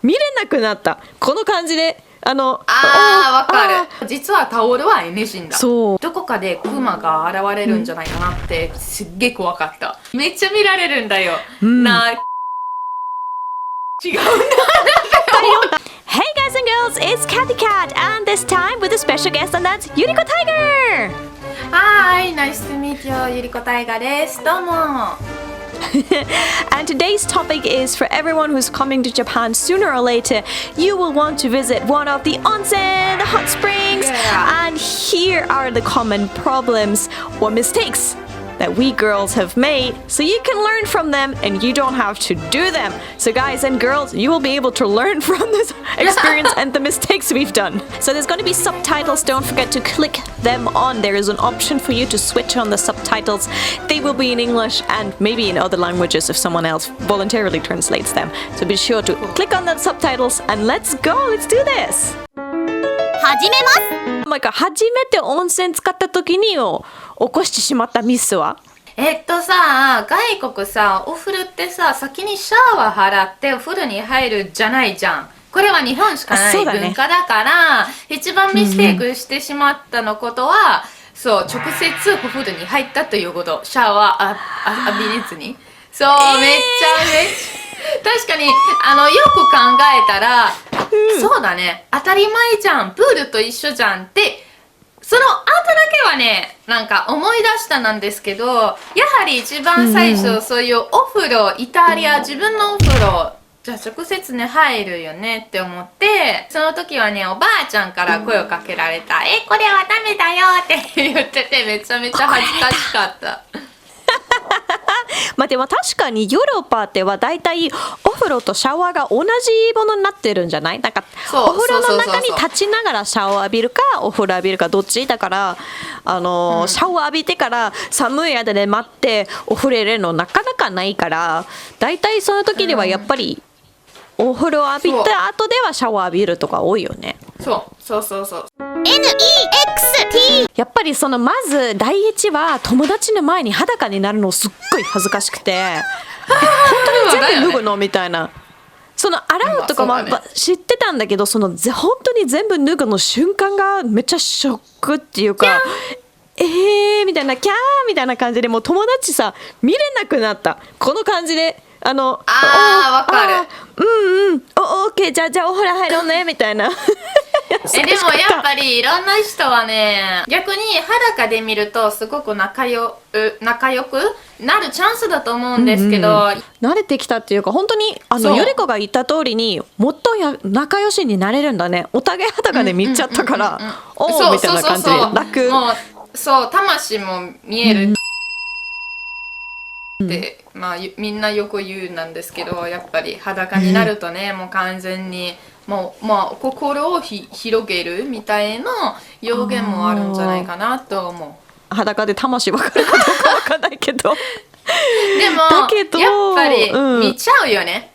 見れなくなった。この感じでわかる。実はタオルは NG だ。そう。どこかでクマが現れるんじゃないかなってすっげえ怖かった。めっちゃ見られるんだよ。違うんだ。Hey guys and girls, it's Cathy Cat, and this time with a special guest, and that's Yuriko Tiger! Hi, nice to meet you, ゆりこタイガです。どうも。And today's topic is for everyone who's coming to Japan sooner or later, you will want to visit one of the onsen, the hot springs, and here are the common problems or mistakes that we girls have made so you can learn from them and you don't have to do them. So guys and girls, you will be able to learn from this experience and the mistakes we've done. So there's going to be subtitles. Don't forget to click them on. There is an option for you to switch on the subtitles. They will be in English and maybe in other languages if someone else voluntarily translates them. So be sure to click on the subtitles and let's go. Let's do this. 始めます。なんか初めて温泉使った時に起こしてしまったミスはさ、外国さ、お風呂ってさ、先にシャワー払ってお風呂に入るじゃないじゃん。これは日本しかない文化だから、一番ミステイクしてしまったのことは、そう、直接お風呂に入ったということ。シャワー浴びれずに。そう、めっちゃ確かに、よく考えたら、そうだね、当たり前じゃん、プールと一緒じゃんって、その後だけはね、なんか思い出したなんですけど、やはり一番最初、そういうお風呂、イタリア、自分のお風呂、じゃあ直接ね、入るよねって思って、その時はね、おばあちゃんから声をかけられた。これはダメだよって言ってて、めちゃめちゃ恥ずかしかった。まあでも確かにヨーロッパってはだいたいお風呂とシャワーが同じものになってるんじゃない？なんかお風呂の中に立ちながらシャワー浴びるかお風呂浴びるかどっちだからシャワー浴びてから寒い間で待ってお風呂入れるのなかなかないからだいたいその時にはやっぱりお風呂浴びた後ではシャワー浴びるとか多いよね。そう。NEXT やっぱりまず第一は友達の前に裸になるのすっごい恥ずかしくて本当に全部脱ぐのみたいな洗うとかも知ってたんだけど本当に全部脱ぐの瞬間がめっちゃショックっていうかみたいなキャーみたいな感じでもう友達さ見れなくなったこの感じでわかる。オッケーじゃあお風呂入ろうねみたいなでもやっぱりいろんな人はね逆に裸で見るとすごく仲良くなるチャンスだと思うんですけど、慣れてきたっていうか本当にゆり子が言った通りにもっと仲良しになれるんだね。お互い裸で見ちゃったからみたいな感じで楽。もうそう魂も見えるって、みんなよく言うなんですけどやっぱり裸になるとね、もう完全にもう心を広げるみたいな表現もあるんじゃないかなと思う。裸で魂分かるかどうか分かんないけどでもやっぱり見ちゃうよね。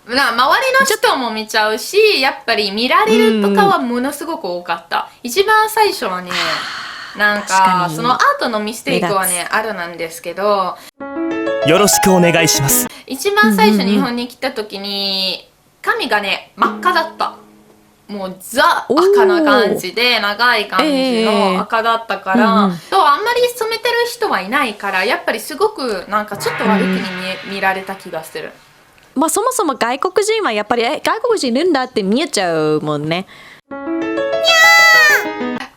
周りの人も見ちゃうしやっぱり見られるとかはものすごく多かった。一番最初はねなんかその後のミステイクはねあるなんですけどよろしくお願いします。一番最初日本に来た時に髪がね真っ赤だった。もうザ赤な感じで長い感じの赤だったから、あんまり染めてる人はいないからやっぱりすごくなんかちょっと悪くに見られた気がする。そもそも外国人はやっぱり外国人いるんだって見えちゃうもんね。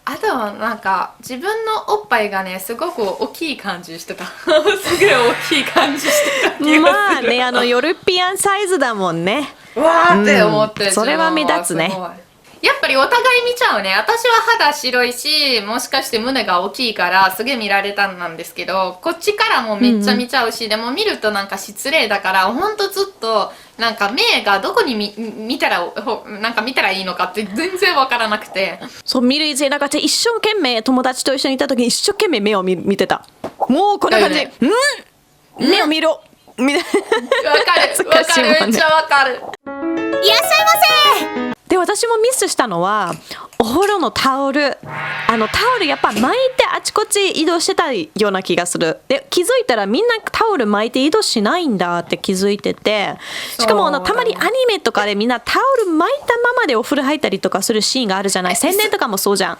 あとはなんか自分のおっぱいがねすごく大きい感じしてたすごい大きい感じしてた気がする。ヨーロピアンサイズだもんね。わーって思って、それは目立つね。やっぱりお互い見ちゃうね。私は肌白いしもしかして胸が大きいからすげえ見られたんなんですけどこっちからもめっちゃ見ちゃうし、でも見るとなんか失礼だからほんとずっとなんか目がどこに見たらいいのかって全然わからなくて見る以前一生懸命友達と一緒にいた時に一生懸命目を見てた。もうこんな感じ、目を見ろわかるめっちゃわかる。いらっしゃいませ。で私もミスしたのはお風呂のタオルタオルやっぱ巻いてあちこち移動してたような気がする。で気づいたらみんなタオル巻いて移動しないんだって気づいてて、しかもたまにアニメとかでみんなタオル巻いたままでお風呂入ったりとかするシーンがあるじゃない。宣伝とかもそうじゃん。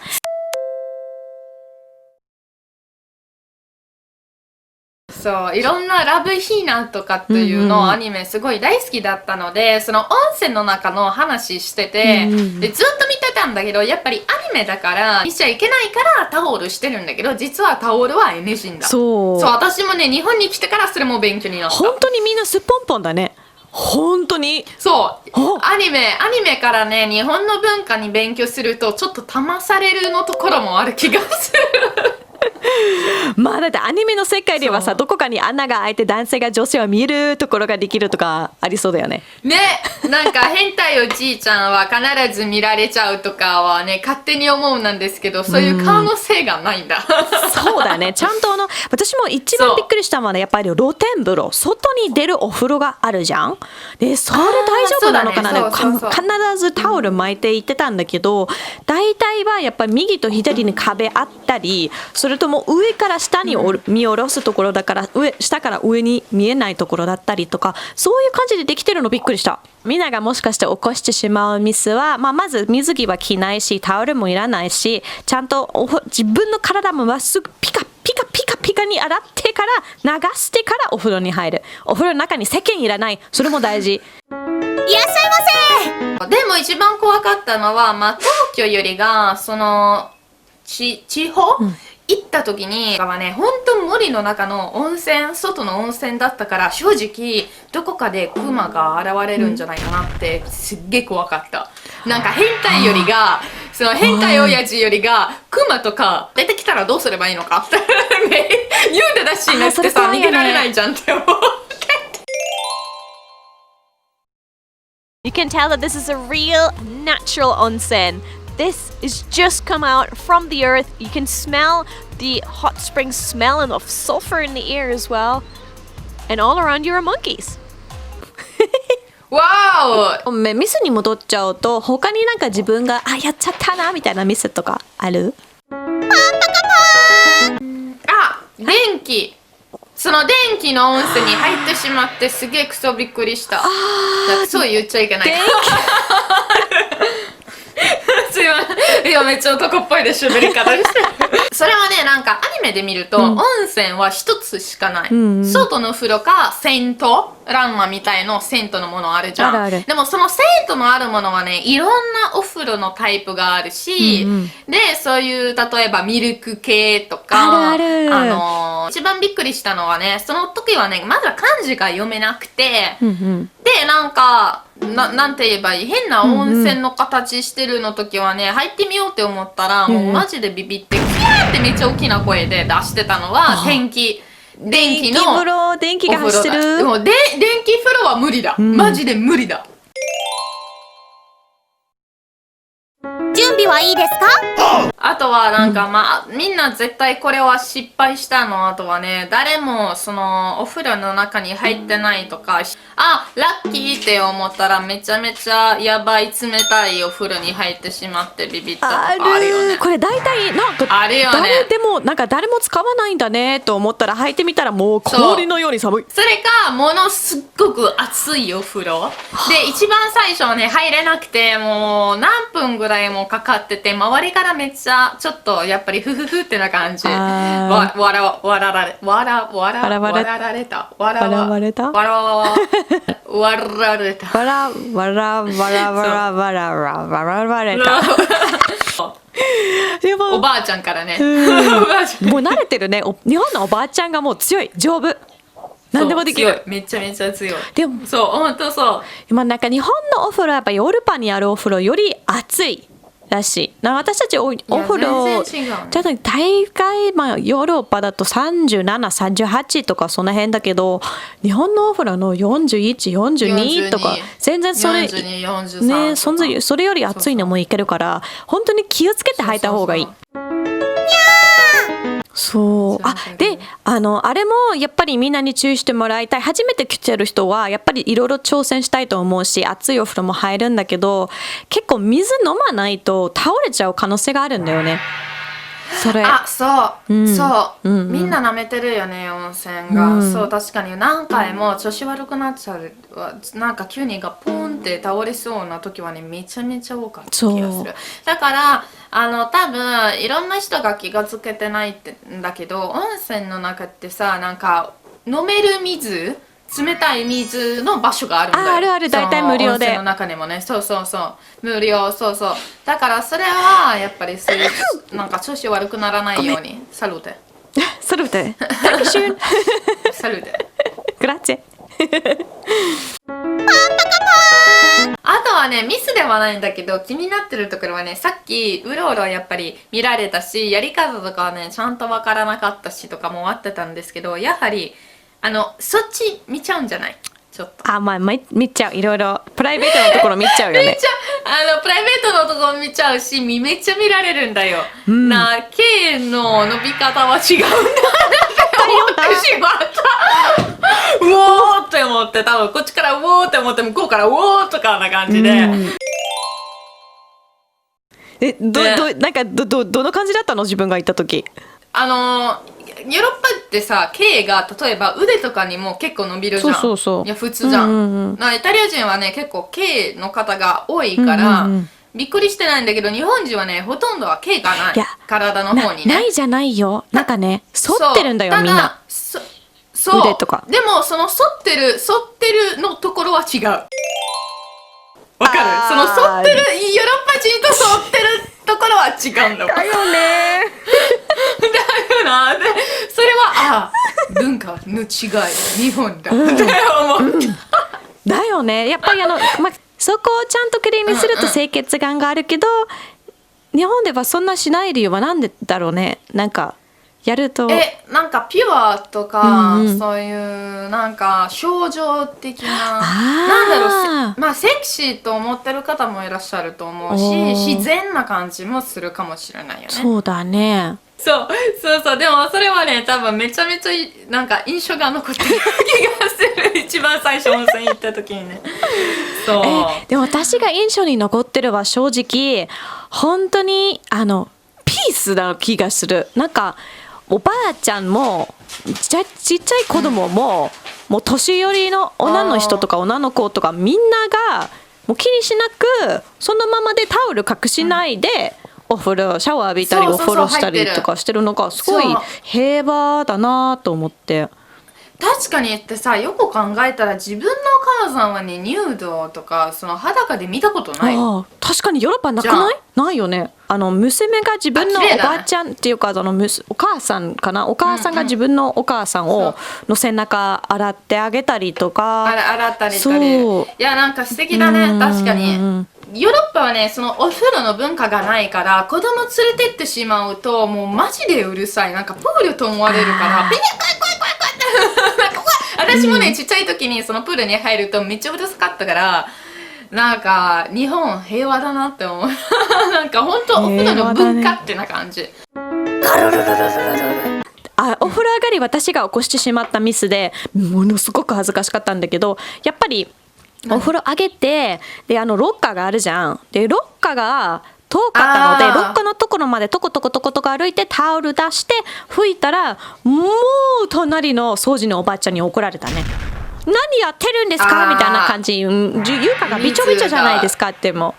そういろんなラブヒーナとかっていうのアニメすごい大好きだったので、その温泉の中の話してて、でずっと見てたんだけど、やっぱりアニメだから見ちゃいけないからタオルしてるんだけど、実はタオルは NG だ。そう私もね日本に来てからそれも勉強になった。本当にみんなすっぽんぽんだね。本当にそうアニメからね日本の文化に勉強するとちょっと騙されるのところもある気がする。まあだってアニメの世界ではさ、どこかに穴が開いて男性が女性を見るところができるとかありそうだよね。ね、なんか変態おじいちゃんは必ず見られちゃうとかはね勝手に思うんですけど、そういう可能性がないんだ。そうだね。ちゃんと私も一番びっくりしたのはね、やっぱり露天風呂、外に出るお風呂があるじゃん。でそれ大丈夫なのかな。必ずタオル巻いて行ってたんだけど、大体はやっぱり右と左に壁あったり、それとも上から下に見下ろすところだから、下から上に見えないところだったりとか、そういう感じでできてるのびっくりした。みんながもしかして起こしてしまうミスは、まず水着は着ないしタオルもいらないし、ちゃんと自分の体もまっすぐピカピカピカピカに洗ってから流してからお風呂に入る。お風呂の中に石鹸いらない。それも大事。いらっしゃいませ。でも一番怖かったのは、東京よりがその地方、行った時にはね、本当森の中の温泉、外の温泉だったから、正直どこかでクマが現れるんじゃないかなってすっげえ怖かった。なんか変態よりが、その変態親父よりがクマとか出てきたらどうすればいいのかって言うてだしなってさ、逃げられないじゃんって思う。You can tell that this is a real natural onsen. This is just come out from the earth. You can smell the hot spring smell and of sulfur in the air as well. And all around you are monkeys. わお。ミスに戻っちゃうと、他になんか自分がやっちゃったなみたいなミスとかある？電気。その電気の温泉に入ってしまってすげえクソびっくりした。そう言っちゃいけない。すいません。いやめっちゃ男っぽいで喋り方してる。それはね、なんかアニメで見ると、温泉は一つしかない。外の風呂か銭湯、ランマみたいな銭湯のものあるじゃん。でもその銭湯のあるものはね、いろんなお風呂のタイプがあるし、でそういう例えばミルク系とか、一番びっくりしたのはね、その時はねまだ漢字が読めなくて、でなんかなんて言えばいい、変な温泉の形してるの時はね、入ってみようって思ったら、もうマジでビビってキャーってめっちゃ大きな声で出してたのは電気風呂、電気が走ってる。でも電気風呂は無理だ、マジで無理だ。準備はいいですか？あとはなんかみんな絶対これは失敗したの。あとはね、誰もそのお風呂の中に入ってないとか、ラッキーって思ったらめちゃめちゃやばい冷たいお風呂に入ってしまってビビったとかあるよね。これ大体なんかあるよね。誰も使わないんだねと思ったら入ってみたらもう氷のように寒い。それかものすっごく熱いお風呂で、一番最初はね入れなくて、もう何分ぐらいもかかってて、周りからめっちゃちょっとやっぱりフフフってな感じ。笑われた。おばあちゃんからね。もう慣れてるね。日本のおばあちゃんがもう強い、丈夫。何でもできる。めちゃめちゃ強い。でもそう、本当そう。今なんか日本のお風呂はやっぱヨーロッパにあるお風呂より暑いらしい。私たちお風呂じゃあ大概ヨーロッパだと37、38とかその辺だけど、日本のお風呂の41、42とか全然それね、それより暑いのもいけるから、本当に気をつけて履いた方がいい。そうであれもやっぱりみんなに注意してもらいたい。初めて来てる人はやっぱりいろいろ挑戦したいと思うし、熱いお風呂も入るんだけど、結構水飲まないと倒れちゃう可能性があるんだよね。それあ、そう、うんそう、うんうんみんな舐めてるよね、温泉が、うんそう、確かに何回も調子悪くなっちゃう、なんか急にがポンって倒れそうな時はね、めちゃめちゃ多かった気がする。だから多分いろんな人が気がつけてないんだけど、温泉の中ってさ、なんか飲める水、冷たい水の場所があるんだよ。あるある、大体無料で。温泉の中にもね、そうそうそう、無料、そうそう。だからそれはやっぱりそういうなんか調子悪くならないように。サルテ。サルテ。Dankeschön。サルテ。Grazie。あとはね、ミスではないんだけど、気になってるところはね、さっきうろうろやっぱり見られたし、やり方とかはね、ちゃんとわからなかったしとかもあってたんですけど、やはりそっち見ちゃうんじゃない？ちょっと。あ、まあ、見ちゃう。いろいろプライベートのところ見ちゃうよね。プライベートのところ見ちゃうし、めっちゃ見られるんだよ。K の伸び方は違うんだなって思ってしまった。うおーって思って、多分こっちからうおーって思って、向こうからうおーとかな感じで。なんかどの感じだったの、自分が行った時。ヨーロッパってさ、K が例えば腕とかにも結構伸びるじゃん。そういや普通じゃん。イタリア人はね、結構 K の方が多いから、びっくりしてないんだけど、日本人はね、ほとんどは K がない。体の方にね。ないじゃないよ。なんかね、反ってるんだよ、みんな。そう。腕とか。でも、その反ってるのところは違う。わかる？その反ってる、ヨーロッパ人と反ってるところは違うんだもん。だよね。だよな。で、それは、文化の違い、日本だって思った。だよね。やっぱりそこをちゃんときれいにすると清潔感があるけど、日本ではそんなしない理由はなんでだろうね。なんかやるとなんかピュアとか、そういうなんか症状的な、なんだろう、まあセクシーと思ってる方もいらっしゃると思うし、自然な感じもするかもしれないよね。そうだね。そうでもそれはね、多分めちゃめちゃなんか印象が残ってる気がする。一番最初温泉行った時にね。そうでも私が印象に残ってるは正直本当にピースな気がする。なんかおばあちゃんもちっちゃい子供も、もう年寄りの女の人とか女の子とかみんながもう気にしなくそのままでタオル隠しないで、お風呂シャワー浴びたりお風呂したりとかしてるのがすごい平和だなと思って。確かに言ってさ、よく考えたら自分のお母さんはね、ニュードとかその裸で見たことない。確かにヨーロッパなくない？ないよね。娘が自分のおばあちゃんっていうか、お母さんかな、お母さんが自分のお母さんの背中洗ってあげたりとか。洗ったりとかで。いや、なんか素敵だね、確かに。ヨーロッパはね、そのお風呂の文化がないから、子供連れてってしまうともうマジでうるさい。なんかプールと思われるからピニャ怖いって私もね、ちっちゃい時にそのプールに入るとめっちゃうるさかったから、なんか日本平和だなって思う。なんか本当お風呂の文化ってな感じ。お風呂上がり私が起こしてしまったミスでものすごく恥ずかしかったんだけど、やっぱりお風呂上げて、でロッカーがあるじゃん。でロッカーが遠かったので、ロッカーのところまでトコトコ歩いてタオル出して拭いたら、もう隣の掃除のおばあちゃんに怒られたね。何やってるんですかみたいな感じ。床がびちょびちょじゃないですかっても。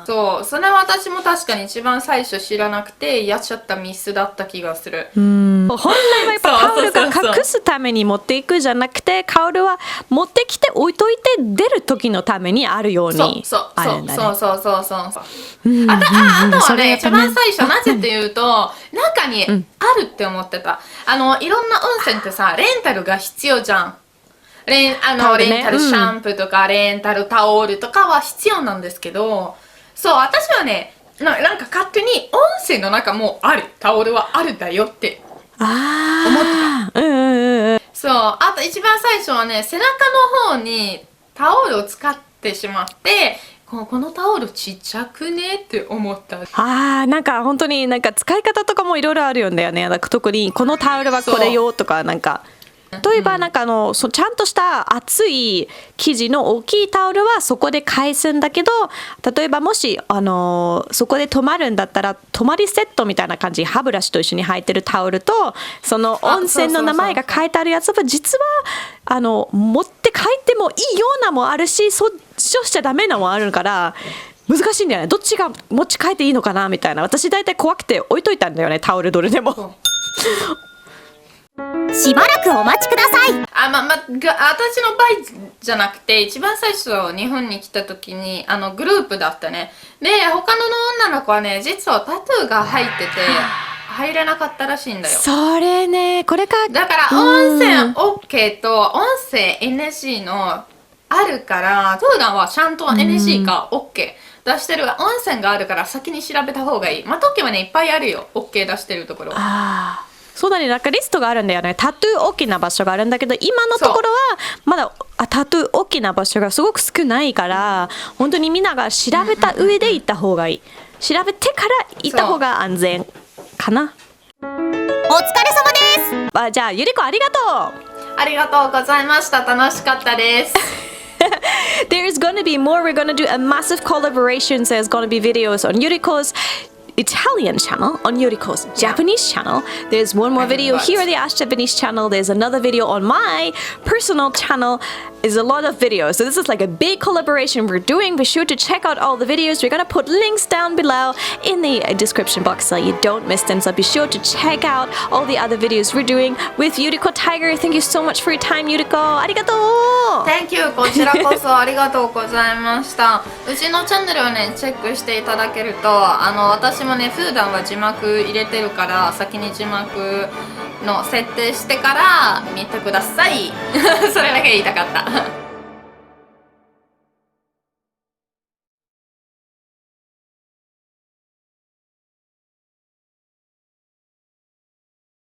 そう、それは私も確かに一番最初知らなくてやっちゃったミスだった気がする。本来はやっぱタオルが隠すために持っていくじゃなくて、タオルは持ってきて置いといて出る時のためにあるようにあるんだね。あとはね、一番最初なぜっていうと、中にあるって思ってた。いろんな温泉ってさ、レンタルが必要じゃん。レンタルシャンプーとか、レンタルタオルとかは必要なんですけど、そう、私はね、なんか勝手に温泉の中もあるタオルはあるんだよって思ってた。そう、あと一番最初はね、背中の方にタオルを使ってしまって、このタオルちっちゃくねって思った。なんか本当になんか使い方とかもいろいろあるよね。なんか特にこのタオルはこれよとか、なんか例えばなんかちゃんとした厚い生地の大きいタオルはそこで返すんだけど、例えばもしそこで止まるんだったら泊まりセットみたいな感じ、歯ブラシと一緒に入ってるタオルとその温泉の名前が書いてあるやつは実は持って帰ってもいいようなもあるし、そっちをしちゃダメなもあるから難しいんだよね。どっちが持ち帰っていいのかなみたいな。私大体怖くて置いといたんだよね、タオルどれでも。しばらくお待ちください。私の場合じゃなくて、一番最初日本に来た時にグループだったね。で他の女の子はね、実はタトゥーが入ってて入れなかったらしいんだよ。それね、これか。だから温泉 OK と温泉 NG のあるから、トゥーダンはちゃんと NG か OK 出してる温泉があるから先に調べた方がいい。トキはねいっぱいあるよ、 OK 出してるところ。そうだね、なんかリストがあるんだよね。タトゥー大きな場所があるんだけど、今のところはまだタトゥー大きな場所がすごく少ないから、本当にみんなが調べた上で行った方がいい。調べてから行った方が安全かな。お疲れ様です。じゃあゆりこありがとう。ありがとうございました。楽しかったです。There's gonna be more. We're gonna do a massive collaboration. So there's gonna be videos on Yuriko's Italian channel, on Yuriko's Japanese channel. There's one more video here on the Ash Japanese channel. There's another video on my personal channel. There's a lot of videos. So this is like a big collaboration we're doing. Be sure to check out all the videos. We're gonna put links down below in the description box so you don't miss them. So be sure to check out all the other videos we're doing with Yuriko Tiger. Thank you so much for your time, Yuriko. Arigatou! Thank you. こちらこそありがとうございました。うちのチャンネルをねチェックしていただけると、私もね普段は字幕入れてるから、先に字幕の設定してから見てください。それだけ言いたかった。